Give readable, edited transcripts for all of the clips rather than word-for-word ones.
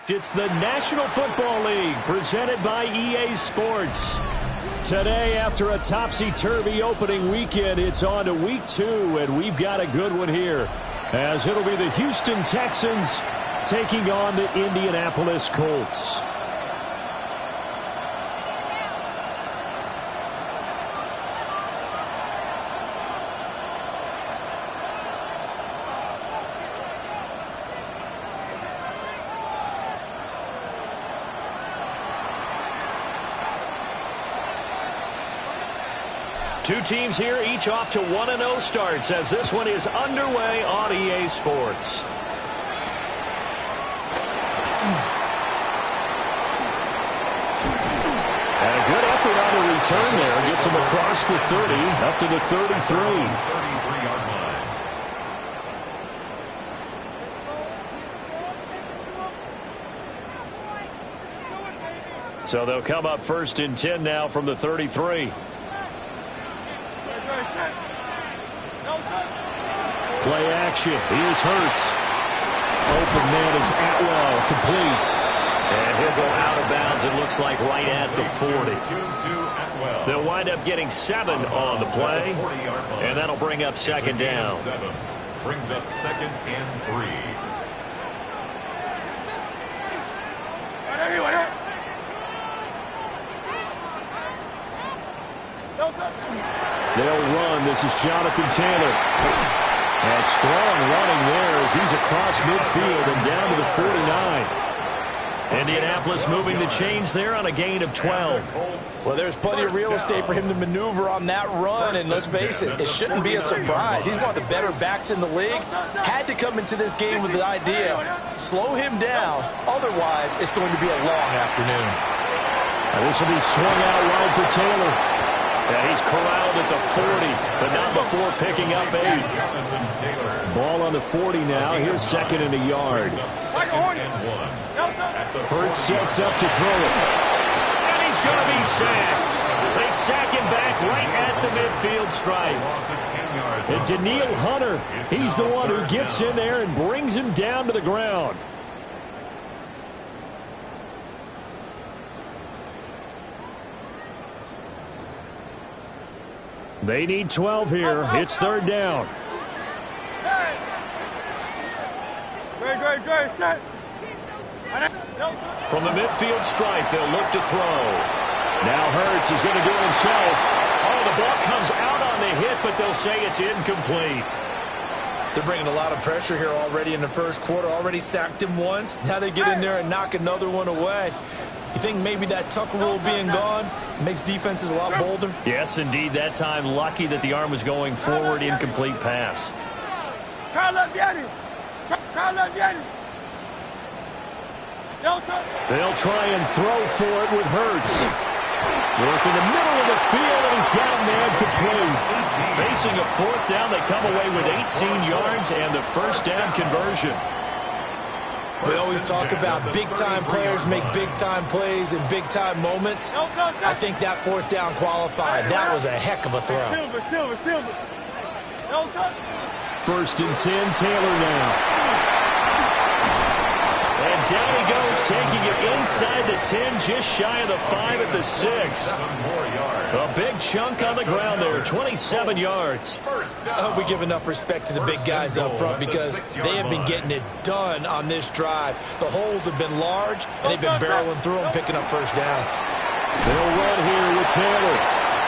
It's the National Football League presented by EA Sports. Today, after a topsy-turvy opening weekend, it's on to week 2, and we've got a good one here, as it'll be the Houston Texans taking on the Indianapolis Colts. Two teams here, each off to 1-0 starts as this one is underway on EA Sports. And a good effort on the return there. Gets him across the 30, up to the 33. So they'll come up 1st and 10 now from the 33. Play action. Here's Hurts. Open man is Atwell. Complete. And he'll go out of bounds, it looks like, right at the 40. They'll wind up getting 7 on the play. And that'll bring up 2nd down. Brings up 2nd and 3. They'll run. This is Jonathan Taylor. And strong running there as he's across midfield and down to the 49. Indianapolis moving the chains there on a gain of 12. Well, there's plenty of real estate for him to maneuver on that run, and let's face it, it shouldn't be a surprise. He's one of the better backs in the league. Had to come into this game with the idea, slow him down, otherwise it's going to be a long afternoon. And this will be swung out wide for Taylor. And he's corralled at the 40, but not before picking up 8. Ball on the 40 now. Here's 2nd and a yard. Hurts sets up to throw it. And he's going to be sacked. They sack him back right at the midfield stripe. And Daniil Hunter, he's the one who gets in there and brings him down to the ground. They need 12 here. It's 3rd down. From the midfield stripe, they'll look to throw. Now Hurts is going to do it himself. Oh, the ball comes out on the hit, but they'll say it's incomplete. They're bringing a lot of pressure here already in the first quarter. Already sacked him once. Now they get in there and knock another one away. You think maybe that Tucker rule being gone makes defenses a lot bolder? Yes, indeed. That time, lucky that the arm was going forward. Incomplete pass. They'll try and throw for it with Hurts. Work in the middle of the field, and he's got man complete. Facing a 4th down, they come away with 18 yards and the 1st down conversion. We always talk about big-time players make big-time plays in big-time moments. I think that 4th down qualified. That was a heck of a throw. 1st and 10, Taylor now. And down he goes, taking it inside the 10, just shy of the 5 at the 6. A big chunk on the ground there, 27 yards. I hope we give enough respect to the big guys up front because they have been getting it done on this drive. The holes have been large, and they've been barreling through them, picking up first downs. They'll run here with Taylor.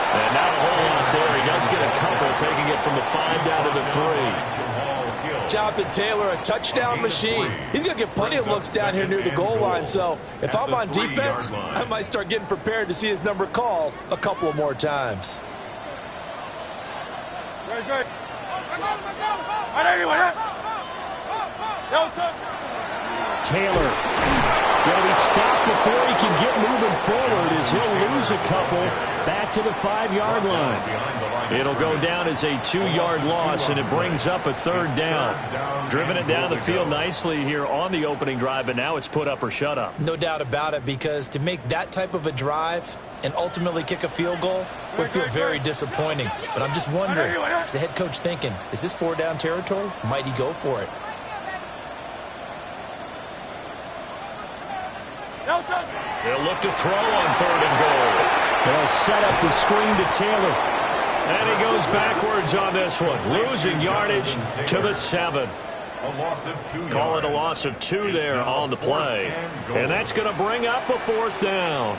And not a whole lot there. He does get a couple, taking it from the 5 down to the 3. Jonathan Taylor, a touchdown machine. He's going to get plenty of looks down here near the goal line. So if I'm on defense, I might start getting prepared to see his number called a couple of more times. Taylor going to be stopped before he can get moving forward as he'll lose a couple back to the 5-yard line. It'll go down as a 2-yard loss, and it brings up a 3rd down. Driven it down the field nicely here on the opening drive, but now it's put up or shut up. No doubt about it, because to make that type of a drive and ultimately kick a field goal would feel very disappointing. But I'm just wondering, is the head coach thinking, is this 4-down territory? Might he go for it? They'll look to throw on 3rd and goal. They'll set up the screen to Taylor. And he goes backwards on this one, losing yardage to the 7. Call it a loss of 2 there on the play. And that's going to bring up a 4th down.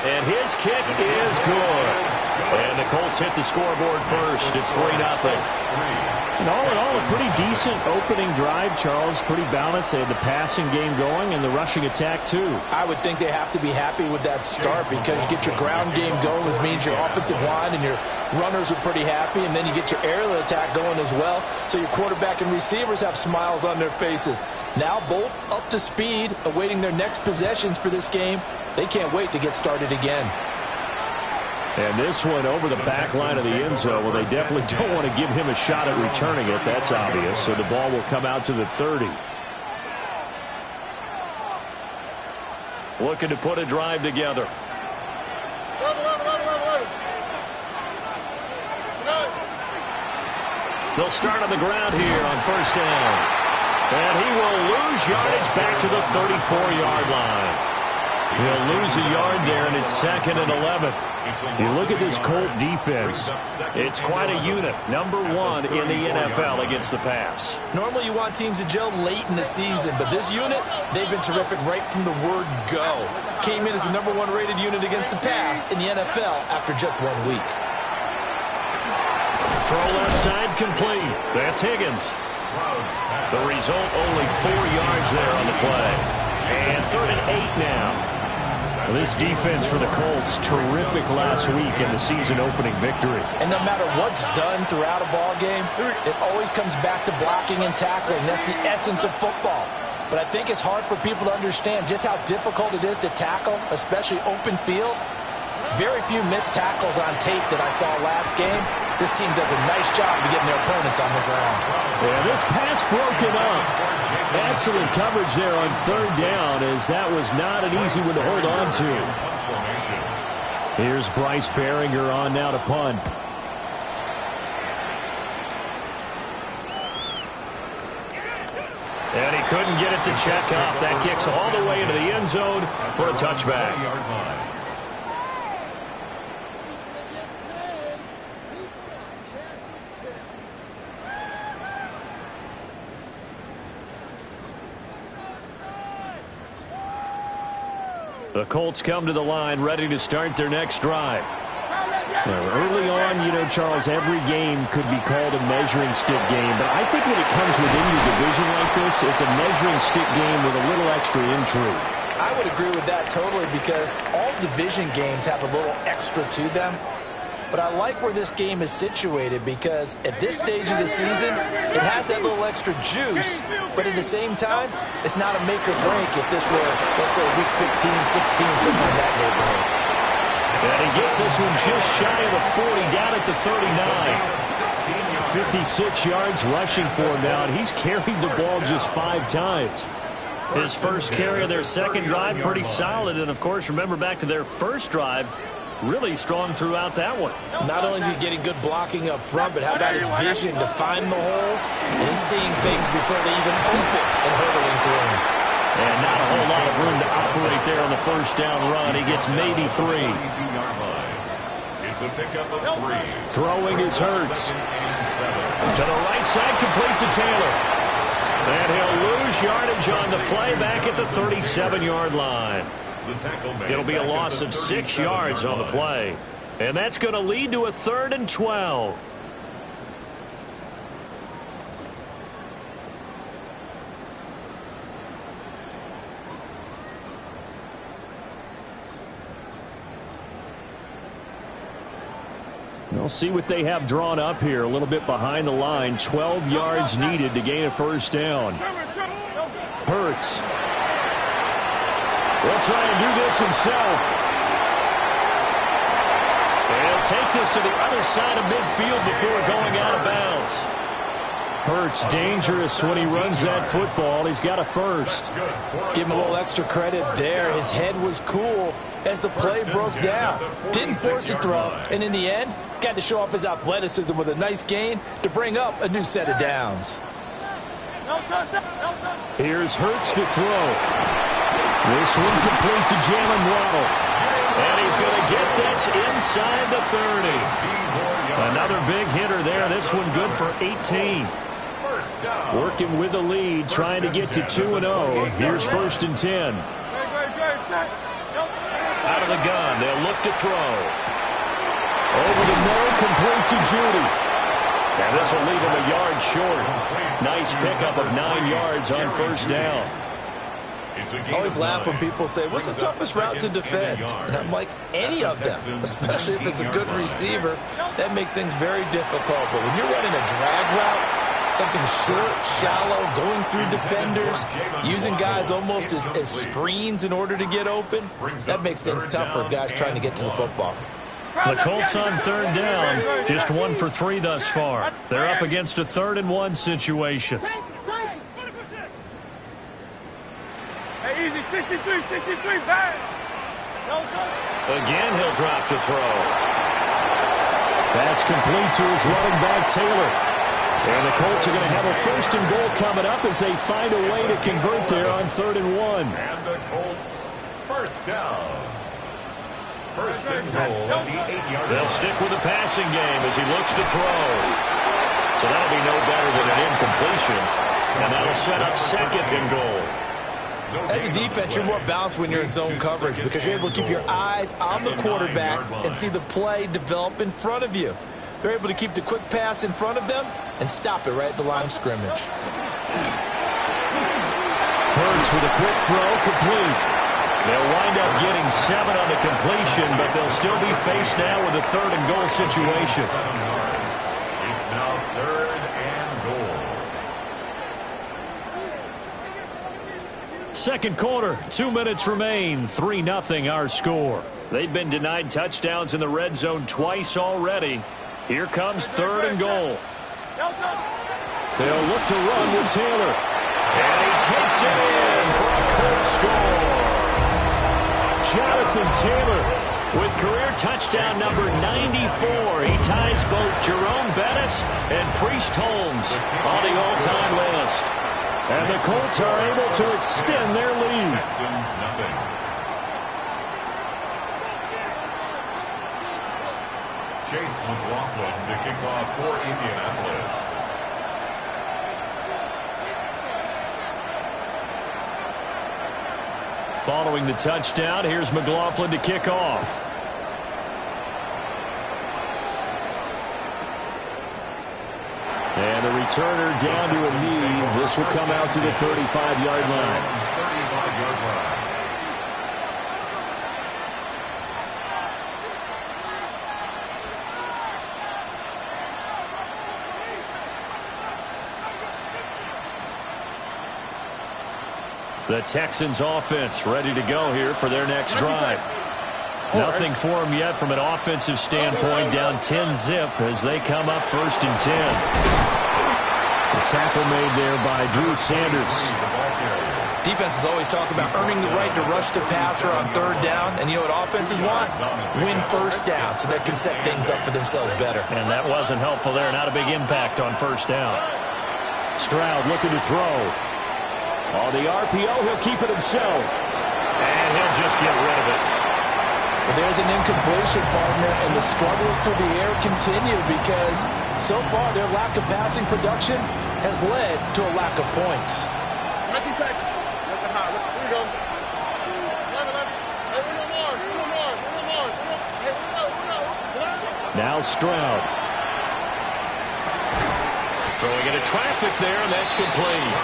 And his kick is good. And the Colts hit the scoreboard first. It's 3-0. And all in all, a pretty decent opening drive, Charles. Pretty balanced. They had the passing game going and the rushing attack, too. I would think they have to be happy with that start because you get your ground game going, which means your offensive line and your runners are pretty happy, and then you get your aerial attack going as well, so your quarterback and receivers have smiles on their faces. Now both up to speed, awaiting their next possessions for this game. They can't wait to get started again. And this one over the back line of the end zone. Well, they definitely don't want to give him a shot at returning it. That's obvious. So the ball will come out to the 30. Looking to put a drive together. They'll start on the ground here on 1st down. And he will lose yardage back to the 34-yard line. He'll lose a yard there, and it's 2nd and 11. You look at this Colt defense. It's quite a unit. Number 1 in the NFL against the pass. Normally you want teams to gel late in the season, but this unit, they've been terrific right from the word go. Came in as the number 1 rated unit against the pass in the NFL after just 1 week. Throw left side complete. That's Higgins. The result, only 4 yards there on the play. And 3rd and 8 now. This defense for the Colts, terrific last week in the season-opening victory. And no matter what's done throughout a ball game, it always comes back to blocking and tackling. That's the essence of football. But I think it's hard for people to understand just how difficult it is to tackle, especially open field. Very few missed tackles on tape that I saw last game. This team does a nice job of getting their opponents on the ground. Yeah, this pass broken up. Excellent coverage there on 3rd down, as that was not an easy one to hold on to. Here's Bryce Behringer on now to punt. And he couldn't get it to check up. That kicks all the way into the end zone for a touchback. The Colts come to the line ready to start their next drive. Now, early on, you know, Charles, every game could be called a measuring stick game. But I think when it comes within your division like this, it's a measuring stick game with a little extra intrigue. I would agree with that totally because all division games have a little extra to them. But I like where this game is situated because at this stage of the season, it has that little extra juice, but at the same time, it's not a make or break if this were, let's say, week 15, 16, something in that neighborhood. And he gets this one just shy of the 40, down at the 39. 56 yards rushing for him now, and he's carried the ball just 5 times. His first carry of their second drive, pretty solid. And, of course, remember back to their first drive, really strong throughout that one. Not only is he getting good blocking up front, but how about his vision to find the holes? And he's seeing things before they even open and hurdling through them. And not a whole lot of room to operate there on the first down run. He gets maybe 3. It's a pickup of 3. Throwing is Hurts. To the right side, complete to Taylor. And he'll lose yardage on the play back at the 37-yard line. It'll be a loss of 6 yards on the play. And that's going to lead to a 3rd and 12. We'll see what they have drawn up here. A little bit behind the line. 12 yards needed to gain a first down. Hurts. He'll try and do this himself. And he'll take this to the other side of midfield before going out of bounds. Hurts dangerous when he runs that football. He's got a first. Give him a little extra credit there. His head was cool as the play broke down. Didn't force a throw, and in the end, got to show off his athleticism with a nice gain to bring up a new set of downs. Here's Hurts to throw. This one complete to Jalen Waddle. And he's going to get this inside the 30. Another big hitter there. This one good for 18. Working with the lead, trying to get to 2-0. Here's 1st and 10. Out of the gun, they'll look to throw. Over the middle, complete to Judy. And this will leave him a yard short. Nice pickup of 9 yards on first down. I always laugh when people say, what's the toughest route to defend? And I'm like, any of them, especially if it's a good receiver. That makes things very difficult. But when you're running a drag route, something short, shallow, going through defenders, using guys almost as screens in order to get open, that makes things tough for guys trying to get to the football. The Colts on 3rd down, just 1 for 3 thus far. They're up against a 3rd and 1 situation. Easy, 63, Again, he'll drop to throw. That's complete to his running back, Taylor. And the Colts are going to have a 1st and goal coming up as they find a way to convert there on 3rd and 1. And the Colts, first down. 1st and goal at the 8-yard line. They'll stick with the passing game as he looks to throw. So that'll be no better than an incompletion. And that'll set up 2nd and goal. As a defense, you're more balanced when you're in zone coverage because you're able to keep your eyes on the quarterback and see the play develop in front of you. They're able to keep the quick pass in front of them and stop it right at the line of scrimmage. Hurts with a quick throw, complete. They'll wind up getting 7 on the completion, but they'll still be faced now with a 3rd and goal situation. It's now 3rd and goal. Second quarter, 2 minutes remain, 3-0 our score. They've been denied touchdowns in the red zone twice already. Here comes 3rd and goal. They'll look to run with Taylor. And he takes it in for a quick score. Jonathan Taylor with career touchdown number 94. He ties both Jerome Bettis and Priest Holmes on the all-time list. And the Colts are able to extend their lead. Texans, nothing. Chase McLaughlin to kick off for Indianapolis. Following the touchdown, here's McLaughlin to kick off. And the returner down to a knee. This will come out to the 35-yard line. 35-yard line. The Texans offense ready to go here for their next drive. Nothing for them yet from an offensive standpoint, down 10-zip as they come up 1st and 10. The tackle made there by Drew Sanders. Defenses always talk about earning the right to rush the passer on third down, and you know what offenses want? Win first down so they can set things up for themselves better. And that wasn't helpful there. Not a big impact on first down. Stroud looking to throw. On the RPO, he'll keep it himself. And he'll just get rid of it. But there's an incompletion, partner, and the struggles through the air continue because so far their lack of passing production has led to a lack of points. Now Stroud. Throwing into traffic there, and that's complete.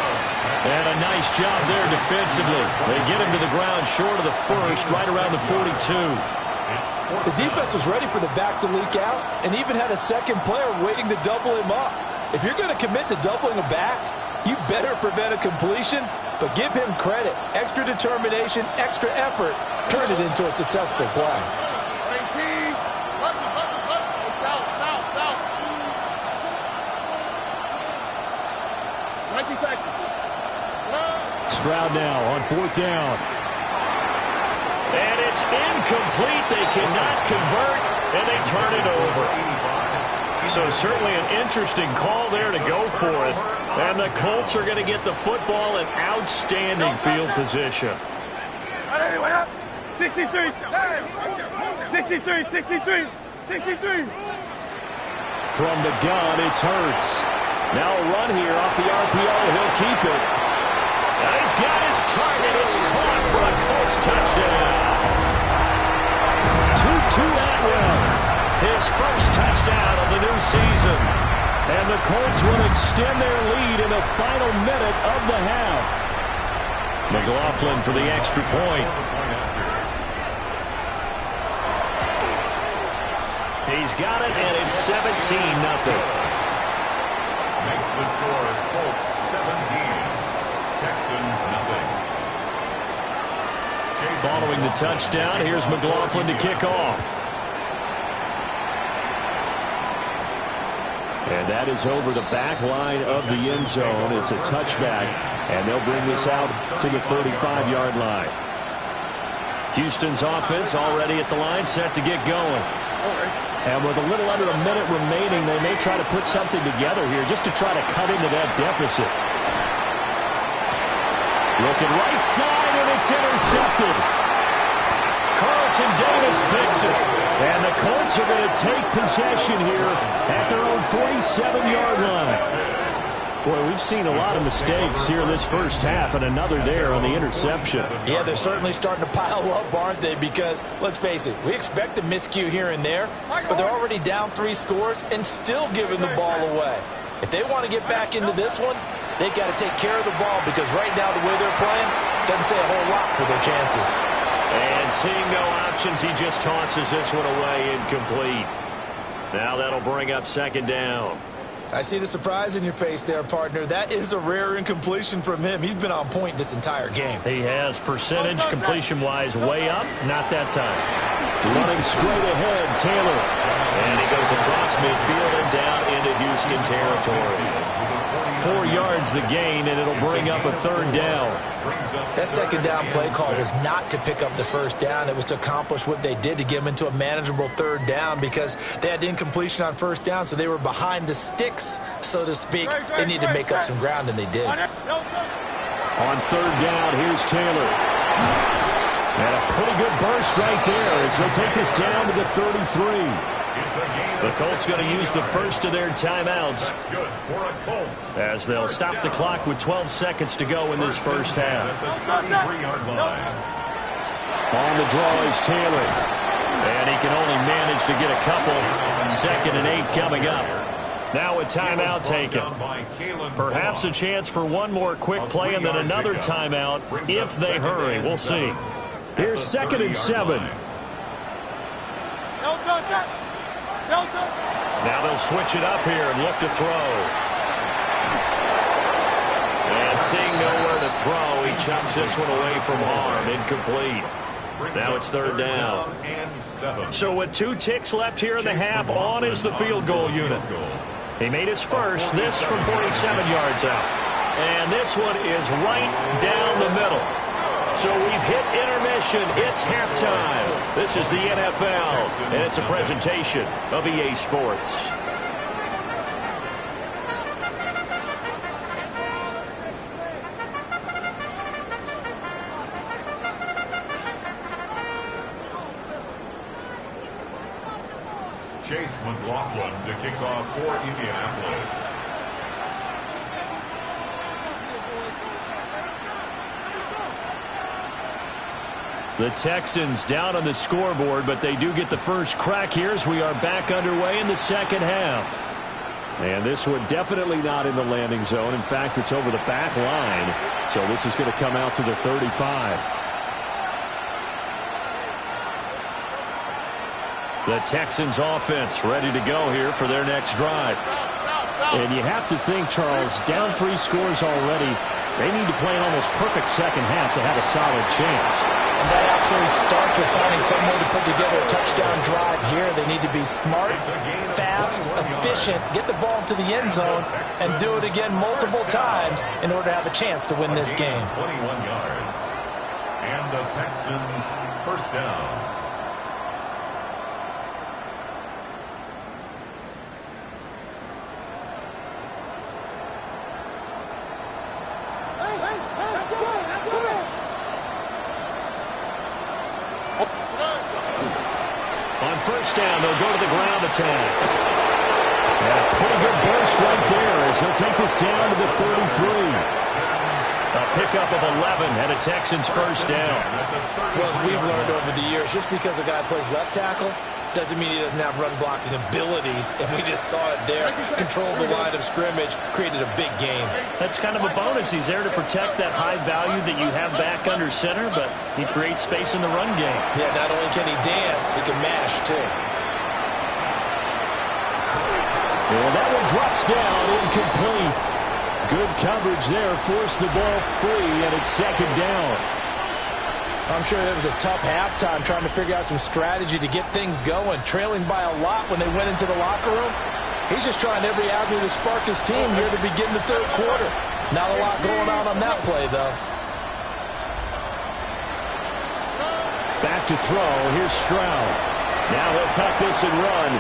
And a nice job there defensively. They get him to the ground short of the first, right around the 42. The defense was ready for the back to leak out and even had a second player waiting to double him up. If you're going to commit to doubling a back, you better prevent a completion, but give him credit. Extra determination, extra effort, turn it into a successful play. Stroud now on fourth down. And it's incomplete. They cannot convert, and they turn it over. So certainly an interesting call there to go for it. And the Colts are going to get the football in outstanding field position. 63. 63, 63, 63. From the gun, it's Hurts. Now a run here off the RPO. He'll keep it. And he's got his target. It's caught for a Colts touchdown. Tutu Atwell, his first touchdown of the new season. And the Colts will extend their lead in the final minute of the half. McLaughlin for the extra point. He's got it, and it's 17-0. Makes the score Colts 17. Texans nothing. Following the touchdown, here's McLaughlin to kick off. And that is over the back line of the end zone. It's a touchback, and they'll bring this out to the 35-yard line. Houston's offense already at the line, set to get going. And with a little under a minute remaining, they may try to put something together here just to try to cut into that deficit. Looking right side, and it's intercepted. Carlton Davis picks it. And the Colts are going to take possession here at their own 47-yard line. Boy, we've seen a lot of mistakes here in this first half, and another there on the interception. Yeah, they're certainly starting to pile up, aren't they? Because, let's face it, we expect a miscue here and there, but they're already down 3 scores and still giving the ball away. If they want to get back into this one, they've got to take care of the ball because right now the way they're playing doesn't say a whole lot for their chances. And seeing no options, he just tosses this one away incomplete. Now that'll bring up second down. I see the surprise in your face there, partner. That is a rare incompletion from him. He's been on point this entire game. He has percentage completion-wise way up. Not that time. Running straight ahead, Taylor. And he goes across midfield and down into Houston territory. 4 yards the gain, and it'll bring up a third down. That second down play call was not to pick up the first down. It was to accomplish what they did to get them into a manageable third down because they had incompletion on first down, so they were behind the sticks, so to speak. They needed to make up some ground, and they did. On third down, here's Taylor. And a pretty good burst right there as he'll take this down to the 33. The Colts going to use the first of their timeouts as they'll stop the clock with 12 seconds to go in this first half. On the draw is Taylor. And he can only manage to get a couple. 2nd and 8 coming up. Now a timeout taken. Perhaps a chance for one more quick play and then another timeout if they hurry. We'll see. Here's 2nd and 7. Now they'll switch it up here and look to throw. And seeing nowhere to throw, he chucks this one away from harm. Incomplete. Now it's third down. So with 2 ticks left here in the half, on is the field goal unit. He made his first, this from 47 yards out. And this one is right down the middle. So we've hit intermission. It's halftime. This is the NFL, and it's a presentation of EA Sports. Chase McLaughlin to kick off for Indianapolis. The Texans down on the scoreboard, but they do get the first crack here as we are back underway in the second half. And this one definitely not in the landing zone. In fact, it's over the back line. So this is going to come out to the 35. The Texans offense ready to go here for their next drive. And you have to think, Charles, down 3 scores already. They need to play an almost perfect second half to have a solid chance. And that absolutely starts with finding some way to put together a touchdown drive here. They need to be smart, fast, efficient, get the ball to the end zone, and do it again multiple times in order to have a chance to win this game. 21 yards. And the Texans first down. On first down, they'll go to the ground attack. And a pretty good burst right there as he'll take this down to the 33. A pickup of 11 and a Texans first down. Well, as we've learned over the years, just because a guy plays left tackle doesn't mean he doesn't have run blocking abilities, and we just saw it there. Controlled the line of scrimmage, created a big game. That's kind of a bonus. He's there to protect that high value that you have back under center, but he creates space in the run game. Yeah, not only can he dance, he can mash, too. And that one drops down, incomplete. Good coverage there, forced the ball free, and it's second down. I'm sure it was a tough halftime trying to figure out some strategy to get things going, trailing by a lot when they went into the locker room. He's just trying every avenue to spark his team here to begin the third quarter. Not a lot going on that play, though. Back to throw. Here's Stroud. Now he'll tuck this and run.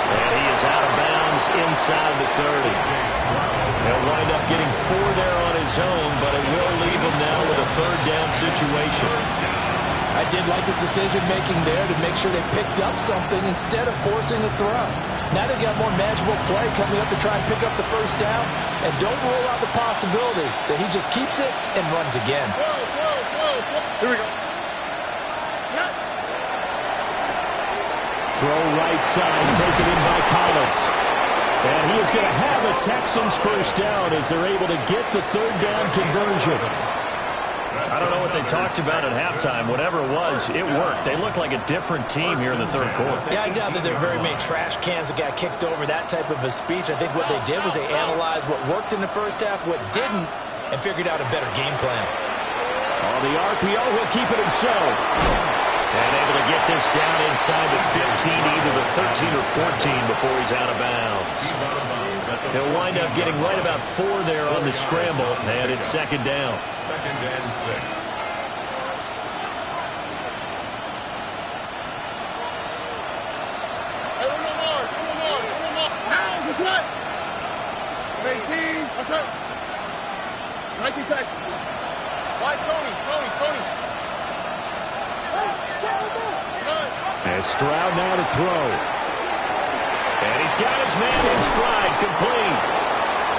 And he is out of bounds inside the 30. He'll wind up getting 4 there on his own, but it will leave him now with a third down situation. I did like his decision-making there to make sure they picked up something instead of forcing a throw. Now they got more manageable play coming up to try and pick up the first down, and don't rule out the possibility that he just keeps it and runs again. Here we go. Throw right side, taken in by Collins. And he is going to have a Texans first down as they're able to get the third down conversion. I don't know what they talked about at halftime. Whatever it was, it worked. They look like a different team here in the third quarter. Yeah, I doubt that there are very many trash cans that got kicked over, that type of a speech. I think what they did was they analyzed what worked in the first half, what didn't, and figured out a better game plan. On the RPO, he'll keep it himself. And able to get this down inside the 15, either the 13 or 14 before he's out of bounds. He'll wind up getting right about 4 there on the scramble, and it's second down. Second and 6. Hey, one more. Now, what's up? 18, what's up? 19 Texans. Why Tony? And Stroud now to throw. And he's got his man in stride, complete.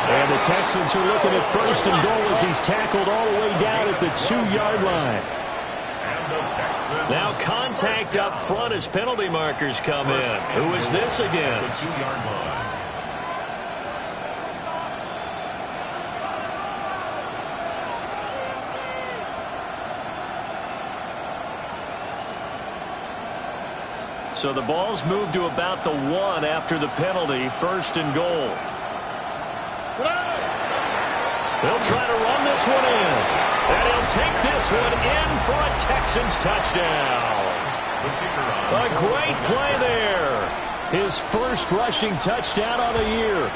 And the Texans are looking at first and goal as he's tackled all the way down at the 2-yard line. Now contact up front as penalty markers come in. Who is this against? So the ball's moved to about the 1 after the penalty, first and goal. They'll try to run this one in. And he'll take this one in for a Texans touchdown. A great play there. His first rushing touchdown on the year.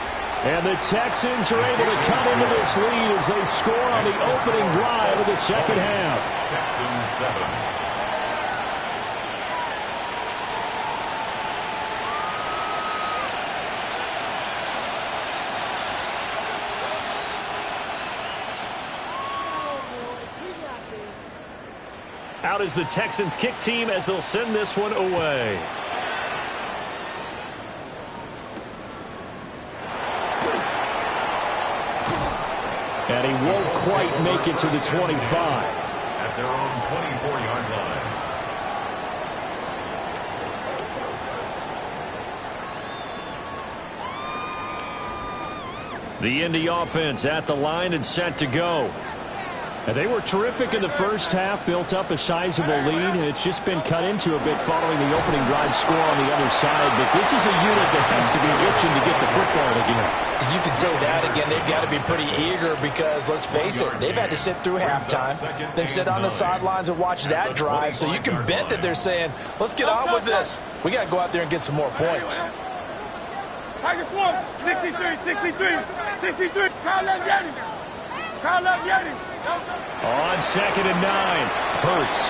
And the Texans are able to cut into this lead as they score on the opening drive of the second half. Texans 7. Out is the Texans kick team as they'll send this one away. And he won't quite make it to the 25. At their own 24-yard line. The Indy offense at the line and set to go. And they were terrific in the first half, built up a sizable lead, and it's just been cut into a bit following the opening drive score on the other side. But this is a unit that has to be itching to get the football again. You could say that again. They've got to be pretty eager because, let's face it, they've had to sit through halftime, then sit on the sidelines and watch that drive. So you can bet that they're saying, let's get on with this. We got to go out there and get some more points. Tiger Swarm, 63, 63, 63. Kyle left Yeti. Kyle left Yeti. On 2nd and 9, Hurts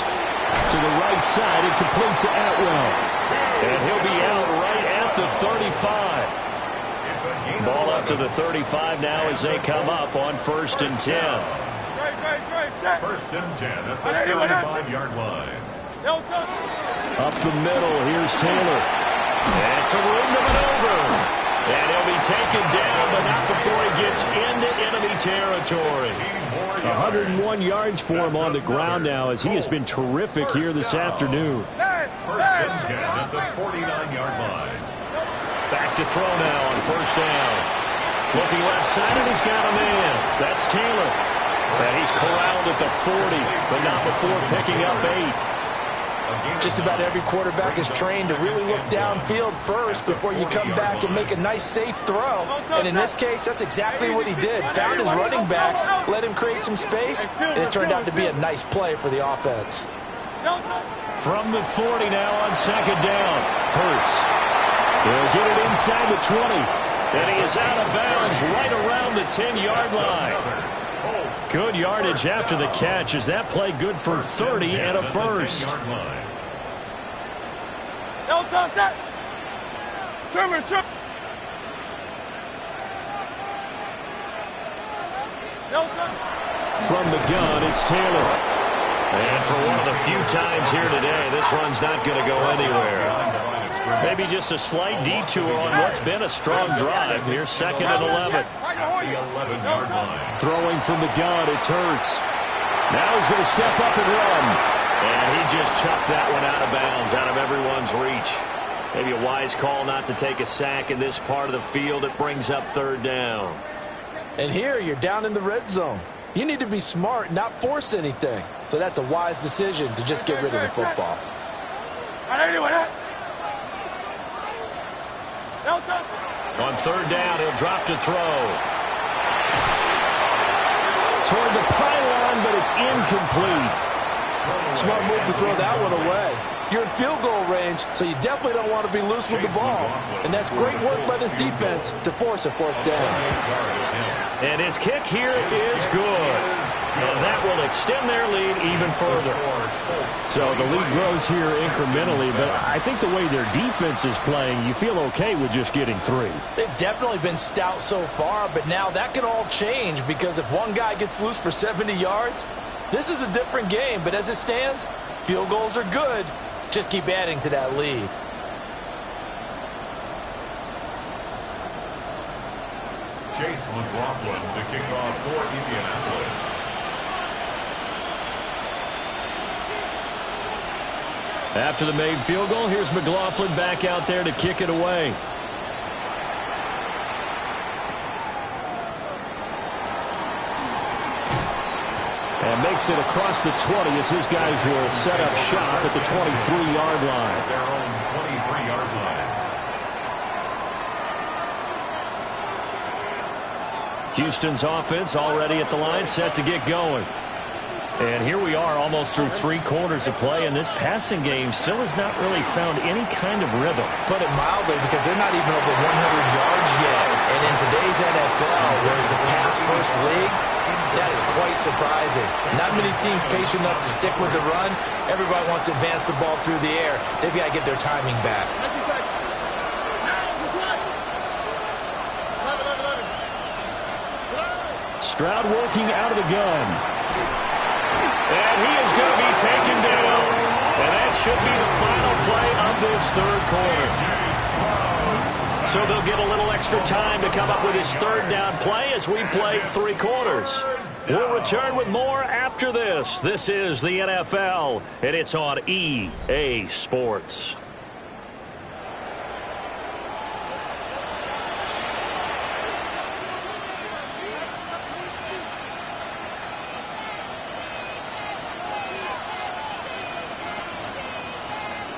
to the right side and complete to Atwell. And he'll be out right at the 35. Ball up to the 35 now as they come up on 1st and 10. 1st and 10 at the 35-yard line. Up the middle, here's Taylor. And it's a room to maneuver. And he'll be taken down, but not before he gets into enemy territory. 101 yards for him on the ground now as he has been terrific here this afternoon. 1st and 10 at the 49-yard line. Back to throw now on 1st down. Looking left side, and he's got a man. That's Taylor. And he's corralled at the 40, but not before picking up 8. Just about every quarterback is trained to really look downfield first before you come back and make a nice, safe throw. And in this case, that's exactly what he did. Found his running back, let him create some space, and it turned out to be a nice play for the offense. From the 40 now on 2nd down. Hurts. He'll get it inside the 20. And he is out of bounds right around the 10-yard line. Good yardage after the catch. Is that play good for 30 and a first? From the gun, it's Taylor. And for one of the few times here today, this run's not going to go anywhere. Maybe just a slight detour on what's been a strong drive. Here's 2nd and 11. Throwing from the gun, it's Hurts. Now he's going to step up and run. And he just chucked that one out of bounds, out of everyone's reach. Maybe a wise call not to take a sack in this part of the field. It brings up 3rd down. And here you're down in the red zone. You need to be smart, not force anything. So that's a wise decision to just get rid of the football. On 3rd down, he'll drop to throw. Toward the pylon, but it's incomplete. Smart move to throw that one away. You're in field goal range, so you definitely don't want to be loose with the ball. And that's great work by this defense to force a 4th down. And his kick here is good. And that will extend their lead even further. So the lead grows here incrementally, but I think the way their defense is playing, you feel okay with just getting 3. They've definitely been stout so far, but now that could all change because if one guy gets loose for 70 yards, this is a different game. But as it stands, field goals are good. Just keep adding to that lead. Chase McLaughlin to kick off for Indianapolis. After the made field goal, here's McLaughlin back out there to kick it away. And makes it across the 20 as his guys will set up shop at the 23-yard line. Their own 23-yard line. Houston's offense already at the line, set to get going. And here we are almost through 3 quarters of play, and this passing game still has not really found any kind of rhythm. Put it mildly, because they're not even over 100 yards yet. And in today's NFL, where it's a pass-first league, that is quite surprising. Not many teams patient enough to stick with the run. Everybody wants to advance the ball through the air. They've got to get their timing back. Stroud working out of the gun. And he is going to be taken down. And that should be the final play of this 3rd quarter. So they'll get a little extra time to come up with his 3rd down play as we play 3 quarters. We'll return with more after this. This is the NFL, and it's on EA Sports.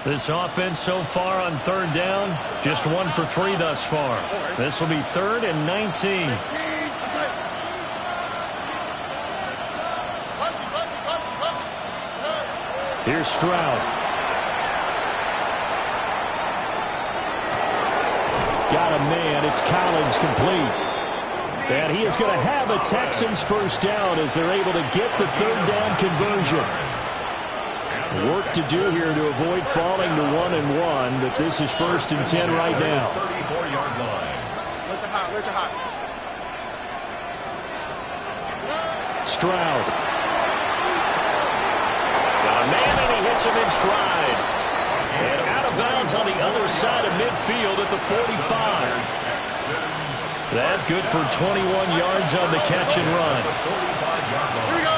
This offense so far on 3rd down, just 1 for 3 thus far. This will be 3rd and 19. Here's Stroud. Got a man. It's Collins complete. And he is going to have a Texans 1st down as they're able to get the 3rd down conversion. Work to do here to avoid falling to 1-1, but this is 1st and 10 right now. 34-yard line. Stroud. Got a man, and he hits him in stride. And out of bounds on the other side of midfield at the 45. That good for 21 yards on the catch and run. Here we go.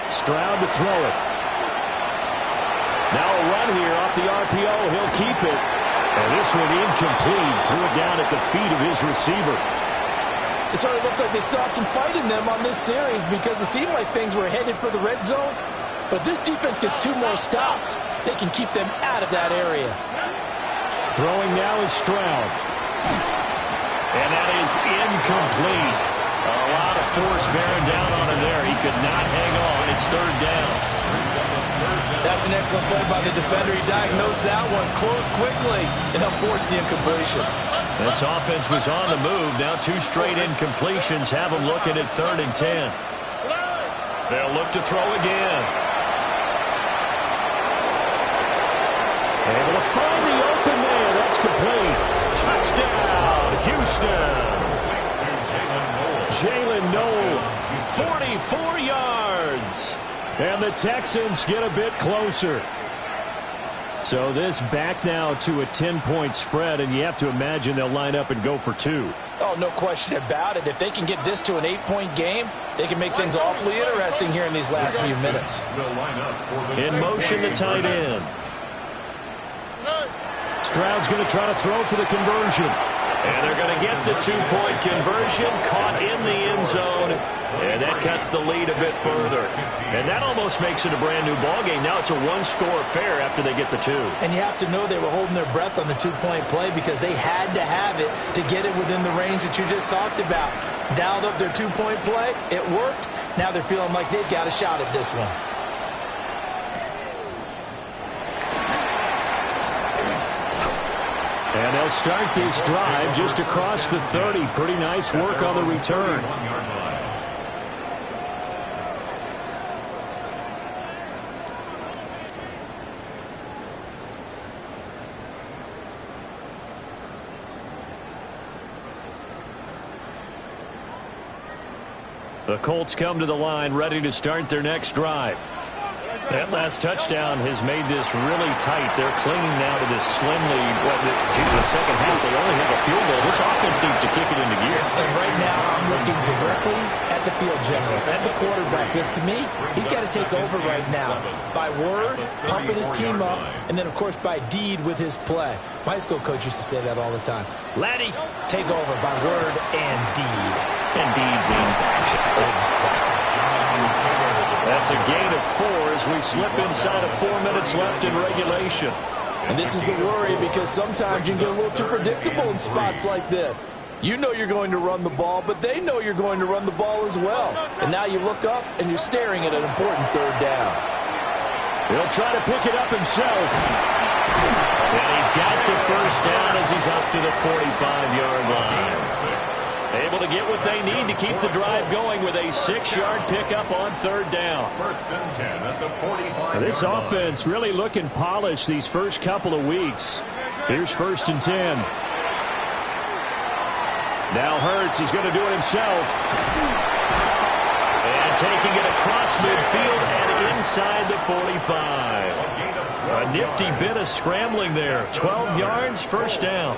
Stroud to throw it. Now a run here off the RPO. He'll keep it. And this one incomplete. Threw it down at the feet of his receiver. It sort of looks like they stopped some fight in them on this series because it seemed like things were headed for the red zone. But if this defense gets 2 more stops, they can keep them out of that area. Throwing now is Stroud. And that is incomplete. A lot of force bearing down on him there. He could not hang on. It's 3rd down. That's an excellent play by the defender. He diagnosed that one, closed quickly, and forced the incompletion. This offense was on the move. Now 2 straight incompletions have them looking at 3rd and 10. They'll look to throw again. Able to find the open man. That's complete. Touchdown, Houston. Jalen Noel, 44 yards. And the Texans get a bit closer. So this back now to a 10-point spread, and you have to imagine they'll line up and go for 2. Oh, no question about it. If they can get this to an 8-point game, they can make things awfully interesting here in these last few minutes. In motion, the tight end. Stroud's going to try to throw for the conversion. And they're going to get the 2-point conversion, caught in the end zone, and that cuts the lead a bit further. And that almost makes it a brand-new ballgame. Now it's a 1-score affair after they get the 2. And you have to know they were holding their breath on the 2-point play because they had to have it to get it within the range that you just talked about. Dialed up their 2-point play. It worked. Now they're feeling like they've got a shot at this one. And they'll start this drive just across the 30. Pretty nice work on the return. The Colts come to the line ready to start their next drive. That last touchdown has made this really tight. They're clinging now to this slim lead. The second half, they only have a field goal. This offense needs to kick it into gear. And right now, I'm looking directly at the field general, at the quarterback. Because to me, he's got to take over right now. By word, pumping his team up, and then, of course, by deed with his play. My high school coach used to say that all the time. Laddie, take over by word and deed. And deed means action. Exactly. That's a gain of 4 as we slip inside of 4 minutes left in regulation. And this is the worry because sometimes you can get a little too predictable in spots like this. You know you're going to run the ball, but they know you're going to run the ball as well. And now you look up and you're staring at an important third down. He'll try to pick it up himself. And he's got the first down as he's up to the 45-yard line. Able to get what they need to keep the drive going with a 6-yard pickup on third down. First and 10 at the 45. This offense really looking polished these first couple of weeks. Here's first and 10. Now Hurts, he's going to do it himself. And taking it across midfield and inside the 45. A nifty bit of scrambling there. 12 yards, first down.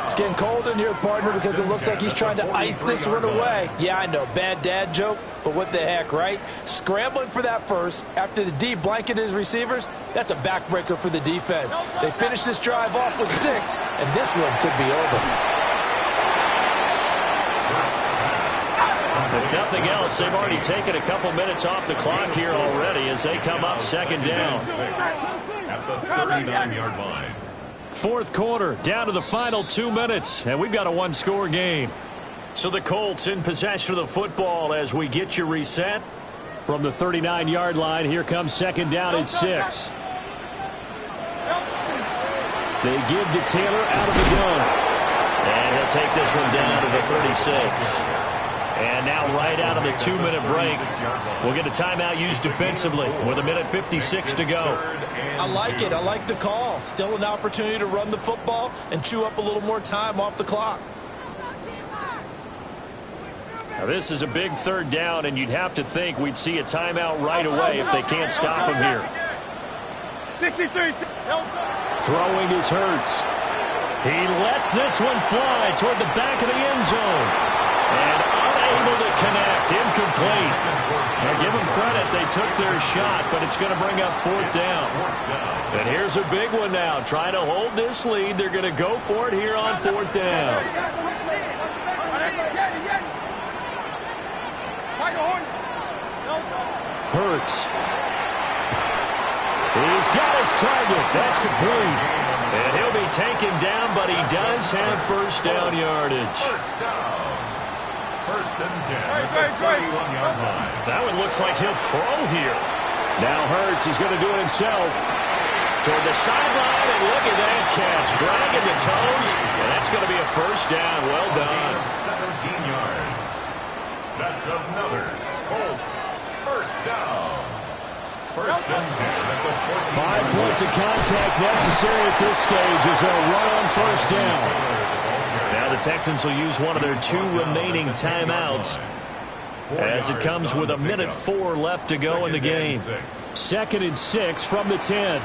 It's getting cold in here, partner, because it looks like he's trying to ice this one away. Yeah, I know, bad dad joke, but what the heck, right? Scrambling for that first after the D blanket his receivers, that's a backbreaker for the defense. They finish this drive off with 6, and this one could be over. If nothing else, they've already taken a couple minutes off the clock here already as they come up second down. At the 39-yard line. Fourth quarter, down to the final 2 minutes, and we've got a one-score game. So the Colts in possession of the football as we get you reset. From the 39-yard line, here comes second down at 6. They give to Taylor out of the gun. And he'll take this one down to the 36. And now right out of the 2-minute break, we'll get a timeout used defensively with 1:56 to go. I like it. I like the call. Still an opportunity to run the football and chew up a little more time off the clock. Now this is a big third down, and you'd have to think we'd see a timeout right away if they can't stop him here. 63. Throwing his Hurts. He lets this one fly toward the back of the end zone. And unable to connect. Incomplete. Now give them credit. They took their shot, but it's going to bring up fourth down. And here's a big one now. Trying to hold this lead. They're going to go for it here on fourth down. Hurts. He's got his target. That's complete. And he'll be taken down, but he does have first down yardage. First and 10 at the 31-yard line. That one looks like he'll throw here. Now Hurts is going to do it himself. Toward the sideline, and look at that catch. Dragging the toes, and that's going to be a first down. Well done. 17 yards. That's another Colts first down. First and 10 at the 14. 5 points of contact necessary at this stage as they'll run on first down. Now the Texans will use one of their 2 remaining timeouts as it comes with 1:04 left to go in the game. Second and 6 from the 10.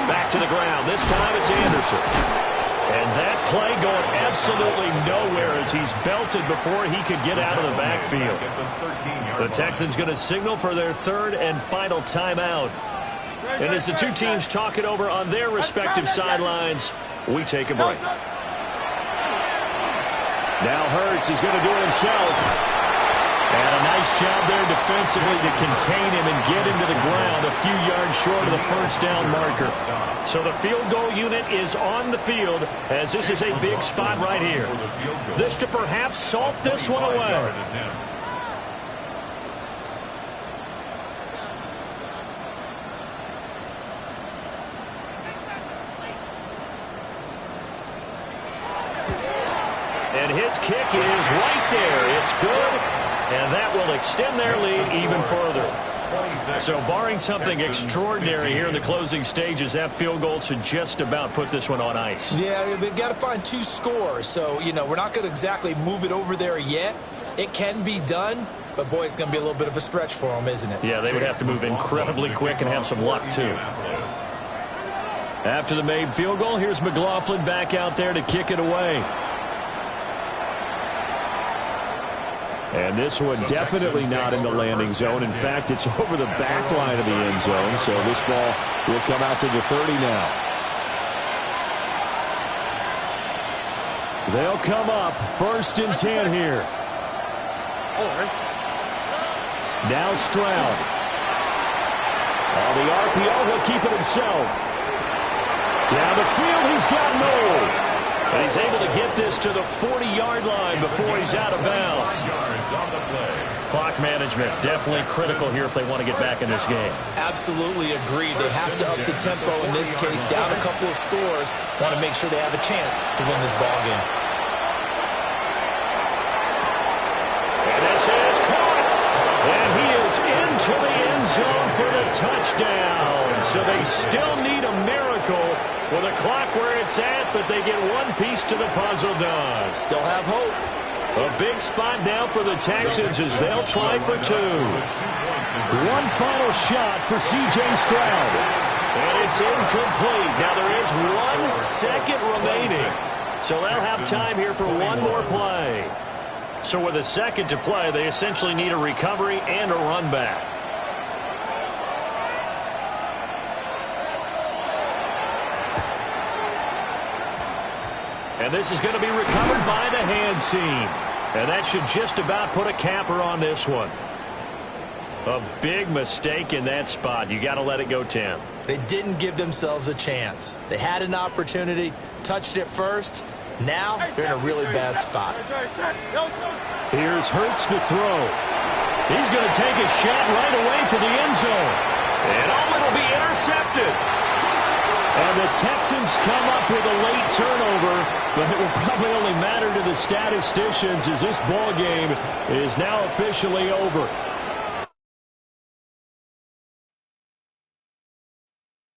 Back to the ground. This time it's Anderson. And that play going absolutely nowhere as he's belted before he could get out of the backfield. The Texans going to signal for their third and final timeout. And as the two teams talk it over on their respective sidelines, we take a break. Now Hurts is going to do it himself. And a nice job there defensively to contain him and get him to the ground a few yards short of the first down marker. So the field goal unit is on the field as this is a big spot right here. This to perhaps salt this one away. And his kick is right there. It's good. And that will extend their lead even further. So barring something extraordinary here in the closing stages, that field goal should just about put this one on ice. Yeah, we've got to find 2 scores. So, you know, we're not going to exactly move it over there yet. It can be done, but, boy, it's going to be a little bit of a stretch for them, isn't it? Yeah, they would have to move incredibly quick and have some luck, too. After the made field goal, here's McLaughlin back out there to kick it away. And this one definitely not in the landing zone. In fact, it's over the back line of the end zone. So this ball will come out to the 30 now. They'll come up first and 10 here. Now Stroud. On the RPO, he'll keep it himself. Down the field, he's got Noel. And he's able to get this to the 40-yard line before he's out of bounds. Clock management definitely critical here if they want to get back in this game. Absolutely agreed. They have to up the tempo in this case. Down a couple of scores. Want to make sure they have a chance to win this ball game. And this is caught. And he is into the end zone for the touchdown. So they still need a miracle with a clock where it's at, but they get one piece to the puzzle done. Still have hope. A big spot now for the Texans as they'll try for two. One final shot for C.J. Stroud. And it's incomplete. Now there is 1 second remaining. So they'll have time here for one more play. So with a second to play, they essentially need a recovery and a run back. And this is going to be recovered by the hands team. And that should just about put a capper on this one. A big mistake in that spot. You got to let it go, Tim. They didn't give themselves a chance. They had an opportunity, touched it first. Now they're in a really bad spot. Here's Hurts to throw. He's going to take a shot right away for the end zone. And it'll be intercepted. And the Texans come up with a late turnover, but it will probably only matter to the statisticians as this ball game is now officially over.